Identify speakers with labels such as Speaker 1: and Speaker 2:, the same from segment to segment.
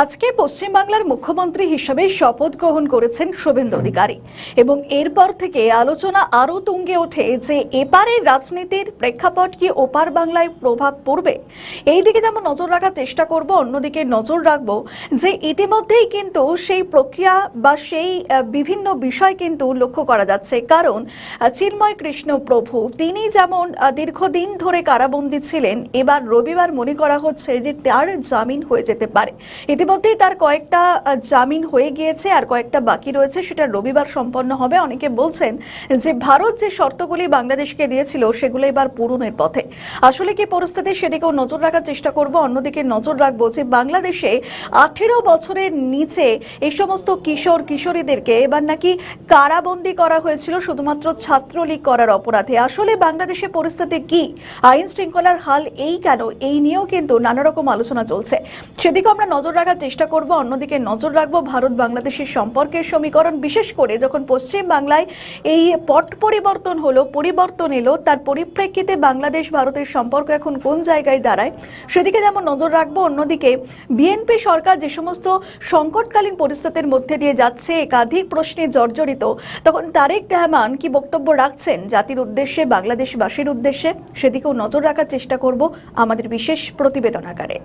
Speaker 1: আজকে পশ্চিমবাংলার মুখ্যমন্ত্রী হিসেবে শপথ গ্রহণ করেছেন শুভেন্দু অধিকারী এবং এরপর থেকে আলোচনা আরো তুঙ্গে ওঠে যে এপারের রাজনীতির প্রেক্ষাপট কি ওপার বাংলায় প্রভাব পড়বে। এই দিকে যেমন নজর রাখার চেষ্টা করব, অন্যদিকে নজর রাখবো যে ইতিমধ্যেই কিন্তু সেই প্রক্রিয়া বা সেই বিভিন্ন বিষয় কিন্তু লক্ষ্য করা যাচ্ছে। কারণ চিন্ময় কৃষ্ণ প্রভু তিনি যেমন দীর্ঘদিন ধরে কারাবন্দী ছিলেন, এবার রবিবার মনে করা হচ্ছে যে তার জামিন হয়ে যেতে পারে। ইতিমধ্যেই তার কয়েকটা জামিন হয়ে গিয়েছে, আর কয়েকটা বাকি রয়েছে, সেটা রবিবার সম্পন্ন হবে। অনেকে বলছেন যে ভারত যে শর্তগুলি বাংলাদেশকে দিয়েছিল সেগুলো এবার পূরণের পথে। আসলে কি পরিস্থিতি সেদিকেও নজর রাখার চেষ্টা করব। অন্যদিকে নজর রাখবো যে বাংলাদেশে 18 বছরের নিচে এই সমস্ত কিশোর কিশোরীদেরকে এবার নাকি কারাবন্দী করা হয়েছিল শুধুমাত্র ছাত্রলীগ করার অপরাধে। আসলে বাংলাদেশের পরিস্থিতি কি, আইন শৃঙ্খলার হাল এই কেন, এই নিয়েও কিন্তু নানা রকম আলোচনা চলছে। সেদিকে আমরা নজর রাখার চেষ্টা করব। অন্যদিকে নজর রাখবো ভারত বাংলাদেশের সম্পর্কের সমীকরণ, বিশেষ করে যখন পশ্চিম বাংলায় এই পট পরিবর্তন এলো, তার পরিপ্রেক্ষিতে বাংলাদেশ ভারতের সম্পর্ক এখন কোন জায়গায় দাঁড়ায় সেদিকে যেমন নজর রাখবো। অন্যদিকে বিএনপি সরকার যে সমস্ত সংকটকালীন পরিস্থিতির মধ্যে দিয়ে যাচ্ছে, একাধিক প্রশ্নে জর্জরিত, তখন তারেক রহমান কি বক্তব্য রাখছেন জাতির উদ্দেশ্যে, বাংলাদেশবাসীর উদ্দেশ্যে, সেদিকেও নজর রাখার চেষ্টা করব আমাদের বিশেষ প্রতিবেদন আকারে।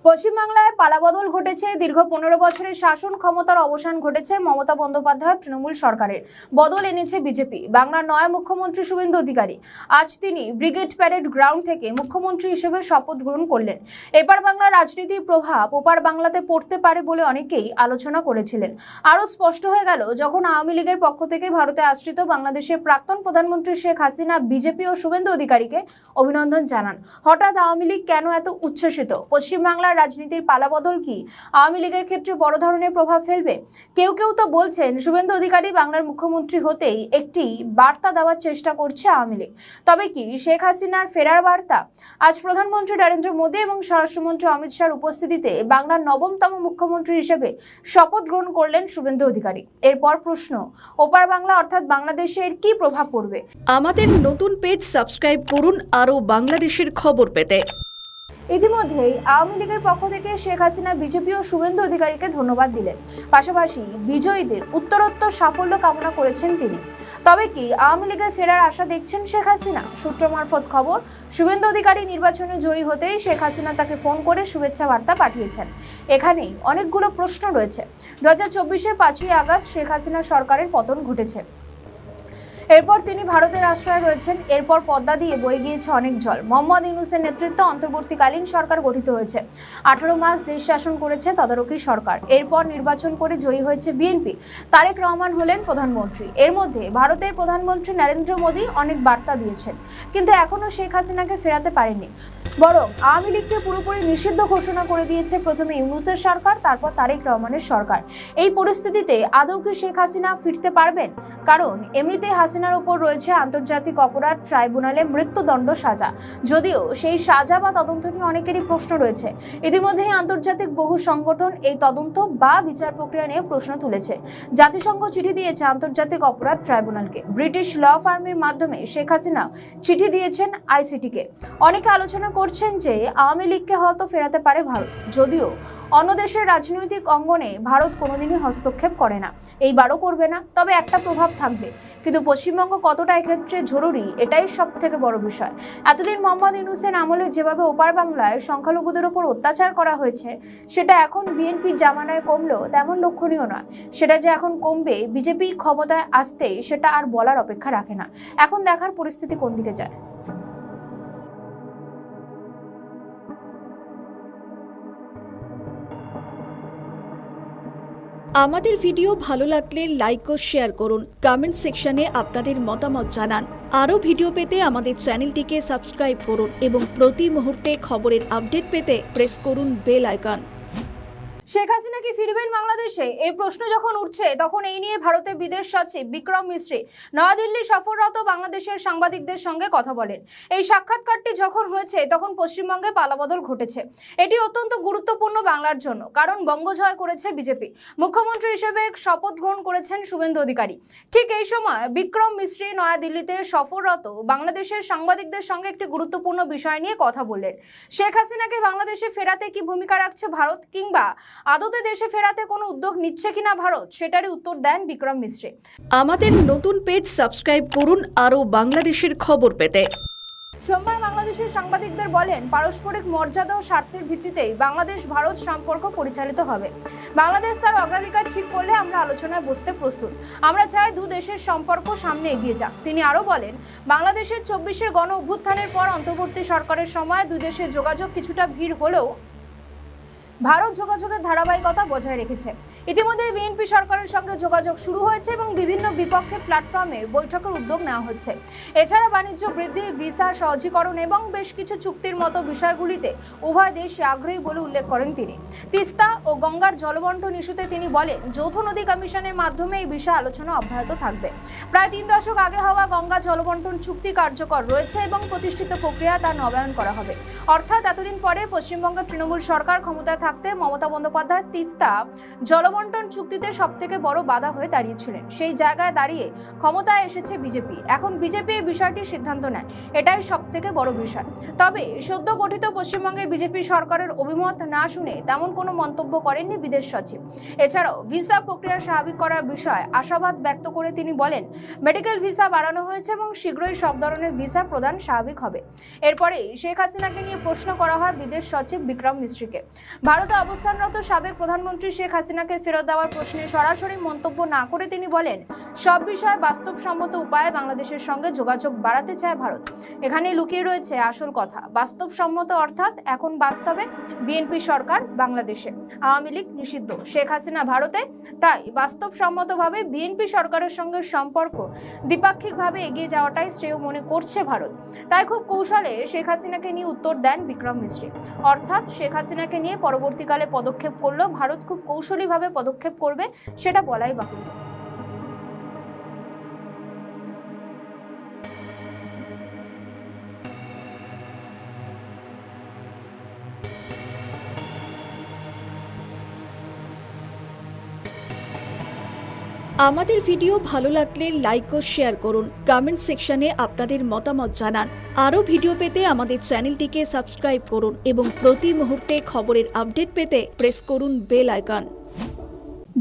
Speaker 2: পশ্চিমবাংলায় পালাবদল ঘটেছে। দীর্ঘ 15 বছরের শাসন ক্ষমতার অবসান ঘটেছে মমতা বন্দ্যোপাধ্যায় তৃণমূল সরকারের। বদল এনেছে বিজেপি। বাংলার নয়া মুখ্যমন্ত্রী শুভেন্দু অধিকারী আজ তিনি ব্রিগেড প্যারেড গ্রাউন্ড থেকে মুখ্যমন্ত্রী হিসেবে শপথ গ্রহণ করলেন। এবার বাংলার রাজনীতির প্রভাব ওপার বাংলাতে পড়তে পারে বলে অনেকেই আলোচনা করেছিলেন। আরও স্পষ্ট হয়ে গেল যখন আওয়ামী লীগের পক্ষ থেকে ভারতে আশ্রিত বাংলাদেশের প্রাক্তন প্রধানমন্ত্রী শেখ হাসিনা বিজেপি ও শুভেন্দু অধিকারীকে অভিনন্দন জানান। হঠাৎ আওয়ামী লীগ কেন এত উচ্ছ্বসিত? পশ্চিমবাংলার রাজনীতির পালাবদল কি আওয়ামী লীগের ক্ষেত্রে বড় ধরনের প্রভাব ফেলবে? কেউ কেউ তো বলছেন শুভেন্দু অধিকারী বাংলার মুখ্যমন্ত্রী হতেই একটি বার্তা দেওয়ার চেষ্টা করছে আওয়ামী লীগ। তবে কি শেখ হাসিনার ফেরার বার্তা? আজ প্রধানমন্ত্রী নরেন্দ্র মোদী এবং স্বরাষ্ট্রমন্ত্রী অমিত শাহর উপস্থিতিতে বাংলার নবমতম মুখ্যমন্ত্রী হিসেবে শপথ গ্রহণ করলেন শুভেন্দু অধিকারী। এরপর প্রশ্ন, ওপার বাংলা অর্থাৎ বাংলাদেশের কি প্রভাব পড়বে?
Speaker 1: আমাদের নতুন পেজ সাবস্ক্রাইব করুন আরও বাংলাদেশের খবর পেতে।
Speaker 2: ইতিমধ্যেই আওয়ামী লীগের পক্ষ থেকে শেখ হাসিনা বিজেপি ও শুভেন্দু অধিকারীকে ধন্যবাদ দিলেন। পাশাপাশি বিজয়ীদের উত্তরোত্তর সাফল্য কামনা করেছেন তিনি। তবে কি আওয়ামী লীগের ফেরার আশা দেখছেন শেখ হাসিনা? সূত্র মারফত খবর, শুভেন্দু অধিকারী নির্বাচনে জয়ী হতেই শেখ হাসিনা তাকে ফোন করে শুভেচ্ছা বার্তা পাঠিয়েছেন। এখানেই অনেকগুলো প্রশ্ন রয়েছে। 2024-এর 5ই আগস্ট শেখ হাসিনা সরকারের পতন ঘটেছে। এরপর তিনি ভারতের আশ্রয় রয়েছেন। এরপর পদ্মা দিয়ে বয়ে গিয়েছে অনেক জল। মোহাম্মদ ইউনূসের নেতৃত্বে অন্তর্বর্তীকালীন সরকার গঠিত হয়েছে। 18 মাস দেশ শাসন করেছে তদারকি সরকার। এরপর নির্বাচন করে জয়ী হয়েছে বিএনপি। তারেক রহমান হলেন প্রধানমন্ত্রী। এর মধ্যে ভারতের প্রধানমন্ত্রী নরেন্দ্র মোদী অনেক বার্তা দিয়েছেন, কিন্তু এখনো শেখ হাসিনাকে ফেরাতে পারেনি। বরং আওয়ামী লীগকে পুরোপুরি নিষিদ্ধ ঘোষণা করে দিয়েছে প্রথমে ইউনূসের সরকার, তারপর তারেক রহমানের সরকার। এই পরিস্থিতিতে আদৌ কি শেখ হাসিনা ফিরতে পারবেন? কারণ এমনিতেই হাসিনার উপর রয়েছে আন্তর্জাতিক অপরাধ ট্রাইব্যুনালে মৃত্যুদণ্ড সাজা। যদিও সেই সাজা বা তদন্ত নিয়ে অনেকেরই প্রশ্ন রয়েছে। ইতিমধ্যেই আন্তর্জাতিক বহু সংগঠন এই তদন্ত বা বিচার প্রক্রিয়া নিয়ে প্রশ্ন তুলেছে। জাতিসংঘ চিঠি দিয়েছে আন্তর্জাতিক অপরাধ ট্রাইব্যুনালকে। ব্রিটিশ ল ফার্মের মাধ্যমে শেখ হাসিনা চিঠি দিয়েছেন আইসিটিকে। অনেকে আলোচনা করছেন যে আওয়ামী লীগকে হয়তো ফেরাতে পারে ভারত। যদিও অন্য দেশের রাজনৈতিক অঙ্গনে ভারত কোনোদিনই হস্তক্ষেপ করে না, এইবারও করবে না। তবে একটা প্রভাব থাকবে, কিন্তু পশ্চিমবঙ্গ কতটা এক্ষেত্রে জরুরি এটাই সব থেকে বড় বিষয়। এতদিন মোহাম্মদ ইউনূসের আমলে যেভাবে ওপার বাংলায় সংখ্যালঘুদের উপর অত্যাচার করা হয়েছে, সেটা এখন বিএনপি জামানায় কমলেও তেমন লক্ষণীয় নয়। সেটা যে এখন কমবে বিজেপি ক্ষমতায় আসতে, সেটা আর বলার অপেক্ষা রাখে না। এখন দেখার পরিস্থিতি কোন দিকে যায়।
Speaker 1: আমাদের ভিডিও ভালো লাগলে লাইক ও শেয়ার করুন, কমেন্ট সেকশনে আপনাদের মতামত জানান। আরও ভিডিও পেতে আমাদের চ্যানেলটিকে সাবস্ক্রাইব করুন এবং প্রতি মুহূর্তে খবরের আপডেট পেতে প্রেস করুন বেল আইকন।
Speaker 2: শেখ হাসিনা কি ফিরবেন বাংলাদেশে? এই প্রশ্ন যখন উঠছে, তখন এই নিয়ে ভারতের বিদেশ সচিব বিক্রম মিশ্রি নয়াদিল্লি সফররত বাংলাদেশের সাংবাদিকদের সঙ্গে কথা বলেন। এই সাক্ষাৎকারটি যখন হয়েছে, তখন পশ্চিমবঙ্গে পালাবদল ঘটেছে। এটি অত্যন্ত গুরুত্বপূর্ণ বাংলার জন্য, কারণ বঙ্গ জয় করেছে বিজেপি। মুখ্যমন্ত্রী হিসেবে শপথ গ্রহণ করেছেন শুভেন্দু অধিকারী। ঠিক এই সময় বিক্রম মিশ্রি নয়াদিল্লিতে সফররত বাংলাদেশের সাংবাদিকদের সঙ্গে একটি গুরুত্বপূর্ণ বিষয় নিয়ে কথা বললেন। শেখ হাসিনাকে বাংলাদেশে ফেরাতে কি ভূমিকা রাখছে ভারত, কিংবা আদতে দেশে ফেরাতে কোনো উদ্যোগ নিচ্ছে কিনা ভারত, সেটারই উত্তর দেন বিক্রম মিশ্রে।
Speaker 1: আমাদের নতুন পেজ সাবস্ক্রাইব করুন আরও বাংলাদেশের খবর পেতে।
Speaker 2: সোমবার বাংলাদেশের সাংবাদিকদের বলেন, পারস্পরিক মর্যাদা ও স্বার্থের ভিত্তিতেই বাংলাদেশ ভারত সম্পর্ক পরিচালিত হবে। বাংলাদেশ তার অগ্রাধিকার ঠিক করলে আমরা আলোচনায় বসতে প্রস্তুত। আমরা চাই দু দেশের সম্পর্ক সামনে এগিয়ে যাক। তিনি আরও বলেন, বাংলাদেশের 24-এর গণ অভ্যুত্থানের পর অন্তর্বর্তী সরকারের সময় দুই দেশের যোগাযোগ কিছুটা ভিড় হলেও ভারত যোগাযোগের ধারাবাহিকতা বজায় রেখেছে। ইতিমধ্যে বিএনপি সরকারের সঙ্গে যোগাযোগ শুরু হয়েছে এবং বিভিন্ন বিপক্ষের প্ল্যাটফর্মে বৈঠকের উদ্যোগ নেওয়া হচ্ছে। এছাড়া বাণিজ্য বৃদ্ধি, ভিসা সহজীকরণ এবং বেশ কিছু চুক্তির মতো বিষয়গুলিতে উভয় দেশ আগ্রহী বলে উল্লেখ করেন তিনি। তিস্তা ও গঙ্গার জলবন্টন ইস্যুতে তিনি বলেন, যৌথ নদী কমিশনের মাধ্যমে এই বিষয়ে আলোচনা অব্যাহত থাকবে। প্রায় 3 দশক আগে হওয়া গঙ্গা জলবন্টন চুক্তি কার্যকর রয়েছে এবং প্রতিষ্ঠিত প্রক্রিয়া তা নবায়ন করা হবে। অর্থাৎ এতদিন পরে পশ্চিমবঙ্গের তৃণমূল সরকার ক্ষমতায় থাকতে মমতা বন্দ্যোপাধ্যায় তিস্তা জলবন্টন চুক্তিতে সবথেকে বড় বাধা হয়ে দাঁড়িয়েছিলেন। সেই জায়গায় দাঁড়িয়ে ক্ষমতায় এসেছে বিজেপি। এখন বিজেপি এই বিষয়টির সিদ্ধান্ত নেয়, এটাই সবথেকে বড় বিষয়। তবে সদ্য গঠিত পশ্চিমবঙ্গের বিজেপি সরকারের অভিমত না শুনে তেমন কোনো মন্তব্য করেননি বিদেশ সচিব। এছাড়াও ভিসা প্রক্রিয়া স্বাভাবিক করার বিষয়ে আশাবাদ ব্যক্ত করে তিনি বলেন, মেডিকেল ভিসা বাড়ানো হয়েছে এবং শীঘ্রই সব ধরনের ভিসা প্রদান স্বাভাবিক হবে। এরপরেই শেখ হাসিনাকে নিয়ে প্রশ্ন করা হয় বিদেশ সচিব বিক্রম মিশ্রকে। ভারতে অবস্থানরত সাবেক প্রধানমন্ত্রী শেখ হাসিনাকে ফেরত দেওয়ার প্রশ্নে সরাসরি মন্তব্য না করে তিনি বলেন, সব বিষয়ে বাস্তবসম্মত উপায়ে বাংলাদেশের সঙ্গে যোগাযোগ বাড়াতে চায় ভারত। এখানে লুকিয়ে রয়েছে আসল কথা। বাস্তবসম্মত অর্থাৎ এখন বাস্তবে বিএনপি সরকার বাংলাদেশে, আওয়ামী লীগ নিষিদ্ধ, শেখ হাসিনা ভারতে। তাই বাস্তবসম্মতভাবে বিএনপি সরকারের সঙ্গে সম্পর্ক দ্বিপাক্ষিকভাবে এগিয়ে যাওয়াটাই শ্রেয় মনে করছে ভারত। তাই খুব কৌশলে শেখ হাসিনাকে নিয়ে উত্তর দেন বিক্রম মিশ্র। অর্থাৎ শেখ হাসিনাকে নিয়ে পরবর্তীকালে পদক্ষেপ করলেও ভারত খুব কৌশলীভাবে পদক্ষেপ করবে, সেটা বলাই বাহুল্য।
Speaker 1: আমাদের ভিডিও ভালো লাগলে লাইক ও শেয়ার করুন। কমেন্ট সেকশনে আপনাদের মতামত জানান। আরও ভিডিও পেতে আমাদের চ্যানেলটিকে সাবস্ক্রাইব করুন এবং প্রতি মুহূর্তে খবরের আপডেট পেতে প্রেস করুন বেল আইকন।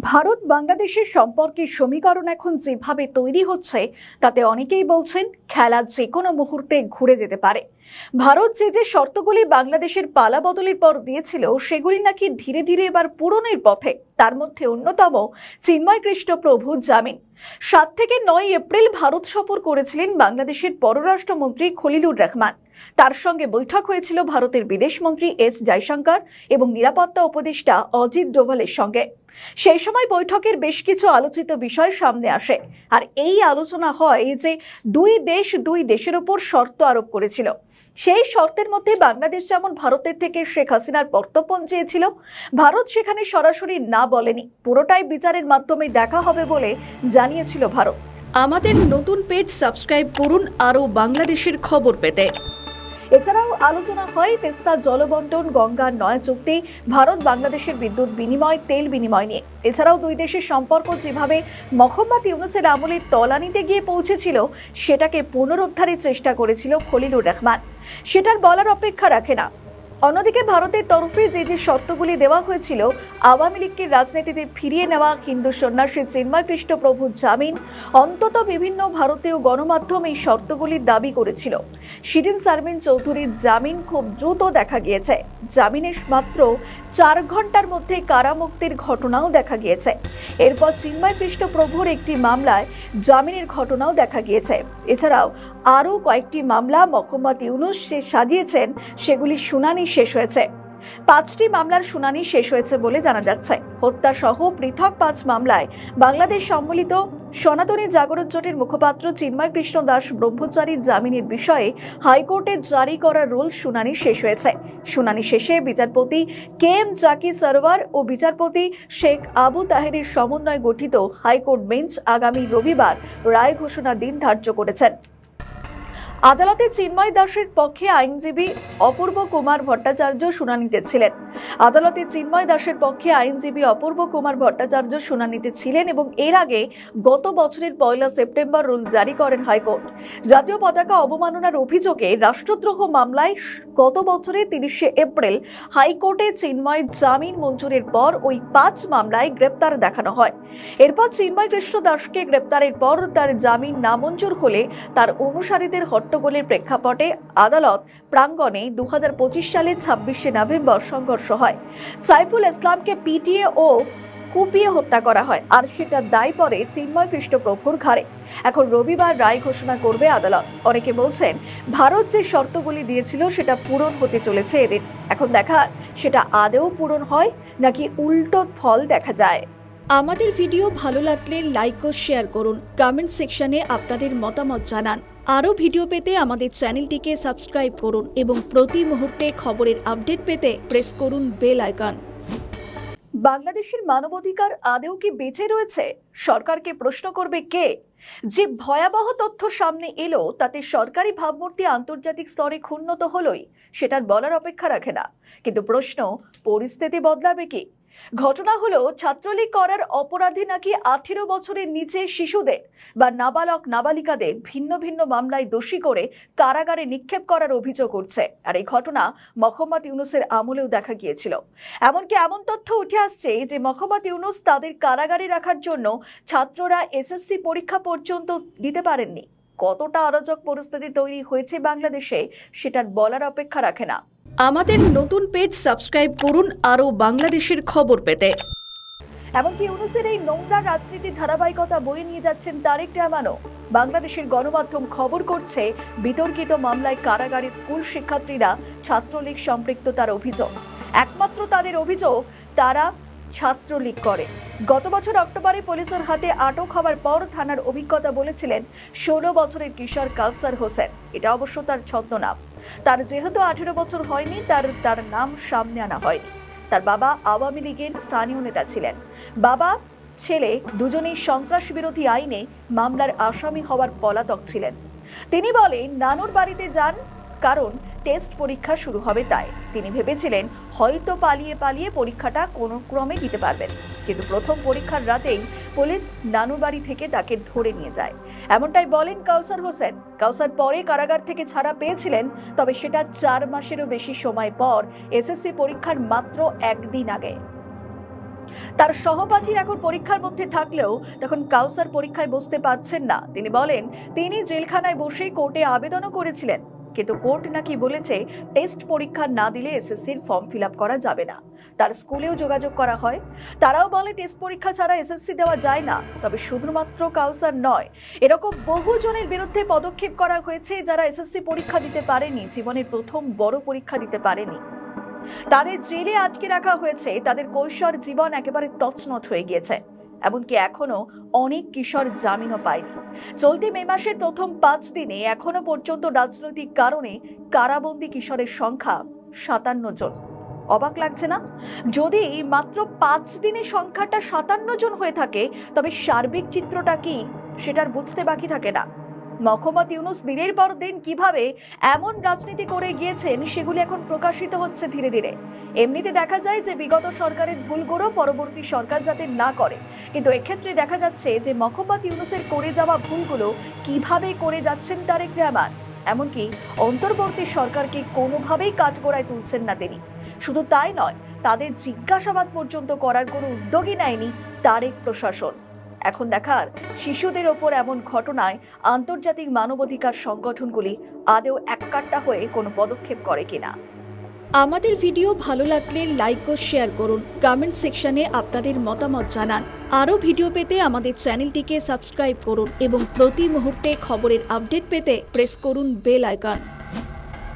Speaker 1: ভারত বাংলাদেশের সম্পর্কের সমীকরণ এখন যেভাবে তৈরি হচ্ছে তাতে অনেকেই বলছেন খেলা যে কোনো মুহূর্তে ঘুরে যেতে পারে। ভারত যে শর্তগুলি বাংলাদেশের পালা বদলের পর দিয়েছিল সেগুলি নাকি ধীরে ধীরে এবার পূরণের পথে। তার মধ্যে অন্যতম চিন্ময় কৃষ্ণ প্রভুর জামিন। 7 থেকে 9 এপ্রিল ভারত সফর করেছিলেন বাংলাদেশের পররাষ্ট্রমন্ত্রী খলিলুর রহমান। তার সঙ্গে বৈঠক হয়েছিল ভারতের বিদেশমন্ত্রী এস জয়শঙ্কর এবং নিরাপত্তা উপদেষ্টা অজিত ডোভালের সঙ্গে। সেই সময় বৈঠকের বেশ কিছু আলোচিত বিষয় সামনে আসে। আর এই আলোচনা হয় যে দুই দেশের উপর শর্ত আরোপ করেছিল। সেই শর্তের মধ্যে বাংলাদেশ যেমন ভারতের থেকে শেখ হাসিনার প্রত্যর্পণ চেয়েছিল, ভারত সেখানে সরাসরি না বলেনি। পুরোটাই বিচারের মাধ্যমে দেখা হবে বলে জানিয়েছিল ভারত। আমাদের নতুন পেজ সাবস্ক্রাইব করুন আরও বাংলাদেশের খবর পেতে। এছাড়াও আলোচনা হয় তিস্তা জলবন্টন, গঙ্গার নয়া চুক্তি, ভারত বাংলাদেশের বিদ্যুৎ বিনিময়, তেল বিনিময় নিয়ে। এছাড়াও দুই দেশের সম্পর্ক যেভাবে মোহাম্মদ ইউনূসের আমলের তলানিতে গিয়ে পৌঁছেছিল সেটাকে পুনরুদ্ধারের চেষ্টা করেছিল খলিলুর রহমান। সেটার বলার অপেক্ষা রাখে না। অন্যদিকে ভারতের তরফে যে শর্তগুলি দেওয়া হয়েছিল, আওয়ামী লীগকে রাজনীতিতে ফিরিয়ে নেওয়া, হিন্দু সন্ন্যাসী চিন্ময় কৃষ্ণ প্রভুর জামিন, অন্তত বিভিন্ন ভারতীয় গণমাধ্যম এই শর্তগুলির দাবি করেছিল। শিরিন শারমিন চৌধুরীর জামিন খুব দ্রুত দেখা গিয়েছে। জামিনের মাত্র 4 ঘন্টার মধ্যে কারামুক্তির ঘটনাও দেখা গিয়েছে। এরপর চিন্ময় কৃষ্ণ প্রভুর একটি মামলায় জামিনের ঘটনাও দেখা গিয়েছে। এছাড়াও আরও কয়েকটি মামলা মোহাম্মদ ইউনূস সাজিয়েছেন, সেগুলি শুনানি শেষ হয়েছে। 5টি মামলার শুনানি শেষ হয়েছে বলে জানা যাচ্ছে। হত্যা সহ পৃথক 5 মামলায় বাংলাদেশ সম্মিলিত সনাতনী জাগরণ জোটের মুখপাত্র চিন্ময় কৃষ্ণ দাস ব্রহ্মচারীর জামিনের বিষয়ে হাইকোর্টের জারি করা রুল শুনানি শেষ হয়েছে। শুনানি শেষে বিচারপতি কে এম জাকি সরওয়ার ও বিচারপতি শেখ আবু তাহেরের সমন্বয়ে গঠিত হাইকোর্ট বেঞ্চ আগামী রবিবার রায় ঘোষণার দিন ধার্য করেছেন। আদালতে চিন্ময় দাসের পক্ষে আইনজীবী অপূর্ব কুমার ভট্টাচার্য শুনানিতে ছিলেন। আদালতে চিন্ময় দাসের পক্ষে আইনজীবী অপূর্ব কুমার ভট্টাচার্য শুনানিতে ছিলেন এবং এর আগে গত বছরের 1 সেপ্টেম্বর রুল জারি করেন হাইকোর্ট। জাতীয় পতাকা অবমাননার অভিযোগে রাষ্ট্রদ্রোহ মামলায় গত বছরের 30 এপ্রিল হাইকোর্টে চিন্ময় জামিন মঞ্জুরের পর ওই 5 মামলায় গ্রেপ্তার দেখানো হয়। এরপর চিন্ময় কৃষ্ণ দাসকে গ্রেপ্তারের পর তার জামিন নামঞ্জুর হলে তার অনুসারীদের হট্টগোলের প্রেক্ষাপটে আদালত প্রাঙ্গণে 2025 সালের 26 নভেম্বর সংঘর্ষ হয়। সাইফুল ইসলামকে পিটিয়ে ও কুপিয়ে হত্যা করা হয়, আর সেটা দায় পড়ে চিন্ময় কৃষ্ণপ্রভুর ঘাড়ে। এখন রবিবার রায় ঘোষণা করবে আদালত। অনেকে বলছেন ভারত যে শর্তগুলি দিয়েছিল সেটা পূরণ হতে চলেছে এদিন। এখন দেখার সেটা আদৌ পূরণ হয় নাকি উল্টো ফল দেখা যায়। আমাদের ভিডিও ভালো লাগলে লাইক ও শেয়ার করুন, কমেন্ট সেকশনে আপনাদের মতামত জানান। আরও ভিডিও পেতে আমাদের চ্যানেলটিকে সাবস্ক্রাইব করুন এবং প্রতি মুহূর্তে খবরের আপডেট পেতে প্রেস করুন বেল আইকন। বাংলাদেশের মানবাধিকার আদৌ কি বেঁচে রয়েছে? সরকারকে প্রশ্ন করবে কে? যে ভয়াবহ তথ্য সামনে এলো তাতে সরকারি ভাবমূর্তি আন্তর্জাতিক স্তরে ক্ষুণ্ণ তো হলোই, সেটার বলার অপেক্ষা রাখে না। কিন্তু প্রশ্ন, পরিস্থিতি বদলাবে কি? ঘটনা হলো ছাত্রলীগ করার অপরাধী নাকি 18 বছরের নিচে শিশুদের বা নাবালক নাবালিকাদের ভিন্ন ভিন্ন মামলায় দোষী করে কারাগারে নিক্ষেপ করার অভিযোগ উঠছে। আর এই ঘটনা মোহাম্মদ ইউনূসের আমলেও দেখা গিয়েছিল। এমনকি এমন তথ্য উঠে আসছে যে মোহাম্মদ ইউনূস তাদের কারাগারে রাখার জন্য ছাত্ররা এসএসসি পরীক্ষা পর্যন্ত দিতে পারেননি। কতটা অরাজক পরিস্থিতি তৈরি হয়েছে বাংলাদেশে সেটার বলার অপেক্ষা রাখে না। আমাদের নতুন পেজ সাবস্ক্রাইব করুন আরও বাংলাদেশের খবর পেতে। এমনকি ইউনূসের এই নোংরা রাজনীতির ধারাবাহিকতা বয়ে নিয়ে যাচ্ছেন তারেক রহমানও। বাংলাদেশের গণমাধ্যম খবর করছে বিতর্কিত মামলায় কারাগারে স্কুল শিক্ষার্থীরা ছাত্রলীগ সম্পৃক্ততার অভিযোগ। একমাত্র তাদের অভিযোগ তারা ছাত্রলীগ করে। গত বছর অক্টোবরে পুলিশের হাতে আটক হওয়ার পর থানার অভিজ্ঞতা বলেছিলেন 16 বছরের কিশোর কাউসার হোসেন। এটা অবশ্য তার ছদ্মনাম। তার যেহেতু 18 বছর হয়নি তার নাম সামনে আনা হয়নি। তার বাবা আওয়ামী লীগের স্থানীয় নেতা ছিলেন। বাবা ছেলে দুজনেই সন্ত্রাস বিরোধী আইনে মামলার আসামি হওয়ার পলাতক ছিলেন। তিনি বলেন নানুর বাড়িতে যান কারণ টেস্ট পরীক্ষা শুরু হবে তাই। তিনি ভেবেছিলেন হয়তো পালিয়ে পালিয়ে পরীক্ষাটা কোনো ক্রমে দিতে পারবেন, কিন্তু প্রথম পরীক্ষার রাতেই পুলিশ নানুর বাড়ি থেকে তাকে ধরে নিয়ে যায়। এমনটাই বলেন কাউসার হোসেন। কাউসার পরে কারাগার থেকে ছাড়া পেয়েছিলেন, তবে সেটা 4 মাসেরও বেশি সময় পর এসএসসি পরীক্ষার মাত্র 1 দিন আগে। তার সহপাঠীর এখন পরীক্ষার মধ্যে থাকলেও তখন কাউসার পরীক্ষায় বসতে পারছেন না। তিনি বলেন তিনি জেলখানায় বসেই কোর্টে আবেদনও করেছিলেন, কিন্তু কোর্ট নাকি বলেছে টেস্ট পরীক্ষা না দিলে এসএসসির ফর্ম ফিল আপ করা যাবে না। তার স্কুলেও যোগাযোগ করা হয়, তারাও বলে টেস্ট পরীক্ষা ছাড়া এসএসসি দেওয়া যায় না। তবে শুধুমাত্র কাউসার নয়, এরকম বহুজনের বিরুদ্ধে পদক্ষেপ করা হয়েছে যারা এসএসসি পরীক্ষা দিতে পারেনি, জীবনের প্রথম বড় পরীক্ষা দিতে পারেনি। তাদের জেলে আটকে রাখা হয়েছে, তাদের কৈশোর জীবন একেবারে তছনছ হয়ে গিয়েছে। এমনকি এখনো অনেক কিশোর জামিনও পায়নি। চলতি মে মাসের প্রথম 5 দিনে এখনো পর্যন্ত রাজনৈতিক কারণে কারাবন্দী কিশোরের সংখ্যা 57 জন। অবাক লাগছে না? যদি মাত্র 5 দিনে সংখ্যাটা 57 জন হয়ে থাকে তবে সার্বিক চিত্রটা কি সেটার বুঝতে বাকি থাকে না। মোহাম্মদ ইউনূস দিনের পর দিন কিভাবে এমন রাজনীতি করে গিয়েছেন সেগুলি এখন প্রকাশিত হচ্ছে ধীরে ধীরে। এমনিতে দেখা যায় যে বিগত সরকারের ভুলগুলো পরবর্তী সরকার যাতে না করে, কিন্তু এক্ষেত্রে দেখা যাচ্ছে যে মোহাম্মদ ইউনূসের করে যাওয়া ভুলগুলো কিভাবে করে যাচ্ছেন তারেক রহমান। এমনকি অন্তর্বর্তী সরকারকে কোনোভাবেই কাঠগড়ায় তুলছেন না তিনি। শুধু তাই নয়, তাদের জিজ্ঞাসাবাদ পর্যন্ত করার কোনো উদ্যোগই নেয়নি তারেক প্রশাসন। এখন দেখার শিশুদের ওপর এমন ঘটনায় আন্তর্জাতিক মানবাধিকার সংগঠনগুলি আদৌ এককাট্টা হয়ে কোনো পদক্ষেপ করে কিনা। আমাদের ভিডিও ভালো লাগলে লাইক ও শেয়ার করুন, কমেন্ট সেকশনে আপনাদের মতামত জানান। আরও ভিডিও পেতে আমাদের চ্যানেলটিকে সাবস্ক্রাইব করুন এবং প্রতি মুহূর্তে খবরের আপডেট পেতে প্রেস করুন বেল আইকন।